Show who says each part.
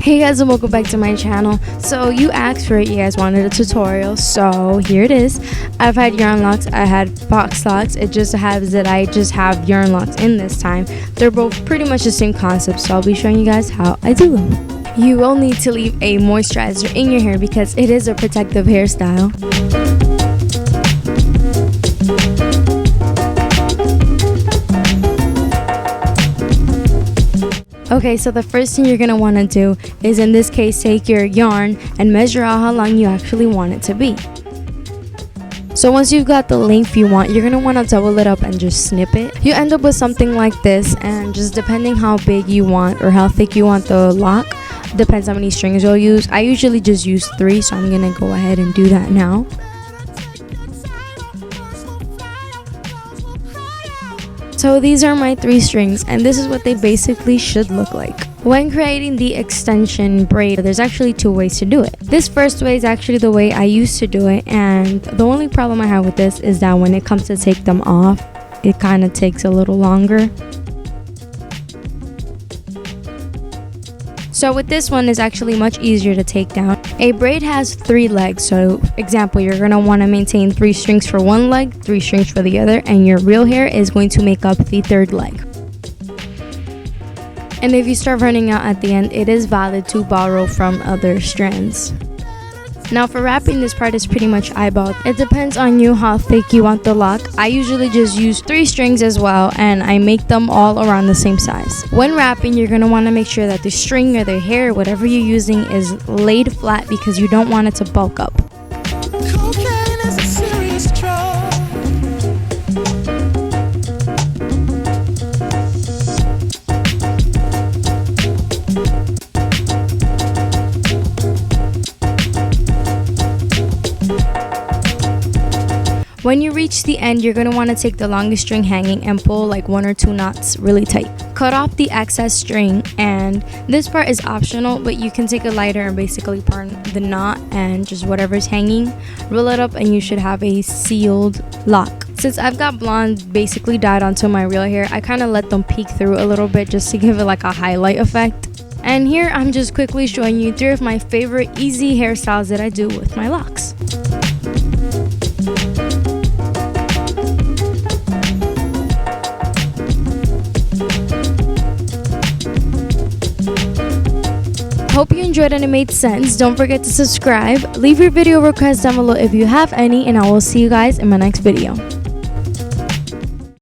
Speaker 1: Hey guys, and welcome back to my channel. So you asked for it, you guys wanted a tutorial, so here it is. I've had yarn locks, I had box locks. It just happens that I just have yarn locks in this time. They're both pretty much the same concept, so I'll be showing you guys how I do them. You will need to leave a moisturizer in your hair because it is a protective hairstyle. Okay, so the first thing you're going to want to do is, in this case, take your yarn and measure out how long you actually want it to be. So once you've got the length you want, you're going to want to double it up and just snip it. You end up with something like this, and just depending how big you want or how thick you want the lock, depends how many strings you'll use. I usually just use 3, so I'm going to go ahead and do that now. So these are my 3 strings, and this is what they basically should look like. When creating the extension braid, there's actually 2 ways to do it. This first way is actually the way I used to do it, and the only problem I have with this is that when it comes to take them off, it kind of takes a little longer. So with this one, it's actually much easier to take down. A braid has 3 legs, so example, you're going to want to maintain 3 strings for one leg, 3 strings for the other, and your real hair is going to make up the 3rd leg. And if you start running out at the end, it is valid to borrow from other strands. Now for wrapping, this part is pretty much eyeballed. It depends on you how thick you want the lock. I usually just use 3 strings as well, and I make them all around the same size. When wrapping, you're going to want to make sure that the string or the hair, whatever you're using, is laid flat because you don't want it to bulk up.
Speaker 2: Cocaine is a serious drug.
Speaker 1: When you reach the end, you're going to want to take the longest string hanging and pull like 1 or 2 knots really tight. Cut off the excess string, and this part is optional, but you can take a lighter and basically burn the knot and just whatever's hanging, roll it up, and you should have a sealed lock. Since I've got blonde basically dyed onto my real hair, I kind of let them peek through a little bit just to give it like a highlight effect. And here I'm just quickly showing you 3 of my favorite easy hairstyles that I do with my locks. Hope you enjoyed and it made sense. Don't forget to subscribe. Leave your video requests down below if you have any, and I will see you guys in my next video.